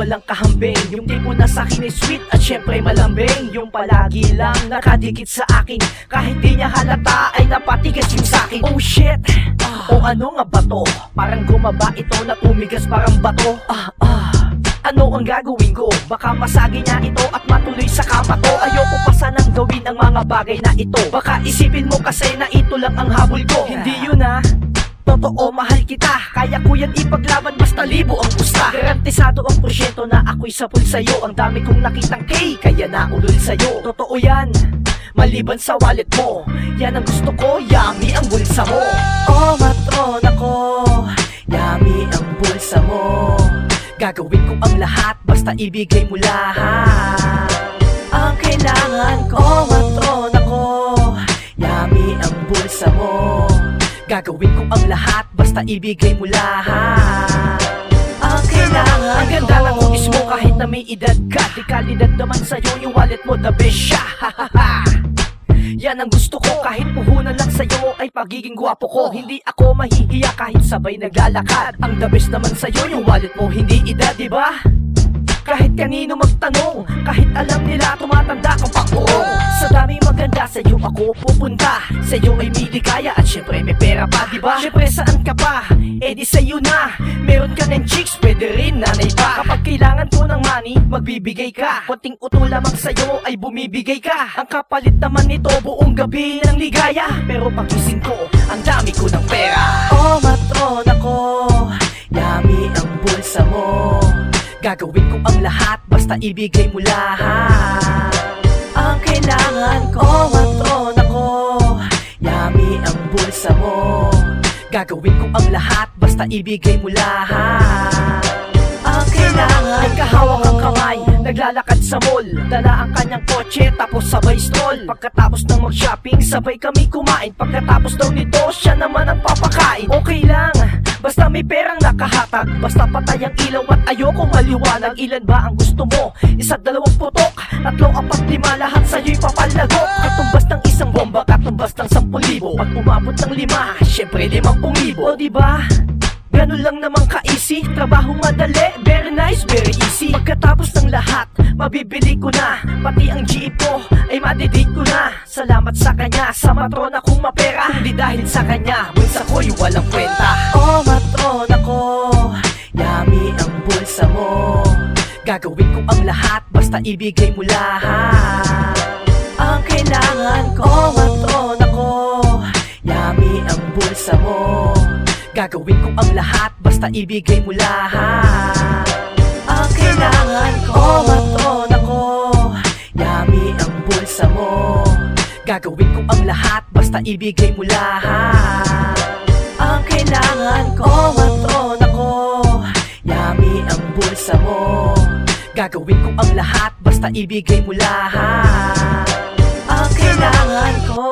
walang kahambing, yung tipo na sa'kin ay sweet at syempre malambing. Yung palagi lang nakadikit sa akin, kahit di niya halata ay napatigas yung sa'kin. Oh shit, o ano nga ba to? Parang gumaba ito na tumigas parang bato. Ano ang gagawin ko? Baka masagi niya ito at matuloy sa kama to. Ayoko pa sanang gawin ang mga bagay na ito. Baka isipin mo kasi na ito lang ang habol ko. Hindi yun totoo, mahal kita. Kaya ko yan ipaglaban basta libo ang pusta. Garantisado ang porsyento na ako'y sapul sa'yo. Ang dami kong nakitang K, kaya naulol sa'yo. Totoo yan, maliban sa wallet mo. Yan ang gusto ko, yummy ang bulsa mo. Oh matrona ko, yummy ang bulsa mo. Gagawin ko ang lahat, basta ibigay mo lahat. Ang kailangan ko, matrona ko, yummy ang bulsa mo. Gagawin ko ang lahat, basta ibigay mo lahat. Ang kailangan ko, ang ganda ng kugis mo kahit na may edad ka. Di kalidad naman sa'yo, yung wallet mo the best siya. Yan ang gusto ko, kahit puhunan lang sa'yo ay pagiging gwapo ko. Hindi ako mahihiya kahit sabay naglalakad. Ang the best naman sa'yo, yung wallet mo hindi edad, diba? Kahit kanino magtanong, kahit alam nila tumatanda kang pakuong. Sa daming maganda sa'yo ako pupunta. Sa'yo ay may ligaya at syempre may pera pa, diba? Syempre saan ka pa? Eh di sa'yo na. Meron ka ng chicks, pwede rin nanay pa. Kapag kailangan ko ng money, magbibigay ka. Konting uto lamang sa'yo ay bumibigay ka. Ang kapalit naman nito, buong gabi ng ligaya. Pero pagising ko, ang dami ko ng pera. Oh matrona ko, yummy ang bulsa mo. Gagawin ko ang lahat, basta ibigay mo lahat. Ang kailangan ko, matrona ko, yummy ang bulsa mo. Gagawin ko ang lahat, basta ibigay mo lahat. Ang kailangan, nagkahawak ang kamay, naglalakad sa mall. Dala ang kanyang kotse, tapos sabay stroll. Pagkatapos ng mag-shopping, sabay kami kumain. Pagkatapos daw nito, siya naman ang papakain. Okay lang, basta may perang nakahatag. Basta patay ang ilaw at ayoko maliwanag. Ilan ba ang gusto mo? Isa't dalawang putok, tatlo, apat, lima, lahat sa'yo'y papalagok. Katumbas ng isang bomba, katumbas ng 10,000. Pag umabot ng 5, syempre 50,000. O diba? Ganun lang naman ka-easy, trabaho madali, very nice, very easy. Pagkatapos ng lahat, mabibili ko na. Pati ang jeep ko, ay madidate ko na. Salamat sa kanya, sa matrona kong mapera. Hindi dahil sa kanya, bulsa ko'y walang kwenta. Oh matrona ko, yummy ang bulsa mo. Gagawin ko ang lahat, basta ibigay mo lahat. Ang kailangan ko, matrona ko, yummy ang bulsa mo. Gagawin ko ang lahat, basta ibigay mo lahat. Ang kailangan ko, matrona ko, yummy ang bulsa mo. Gagawin ko ang lahat, basta ibigay mo lahat. Ang kailangan ko, matrona ko, yummy ang bulsa mo. Gagawin ko ang lahat, basta ibigay mo lahat. Ang kailangan ko.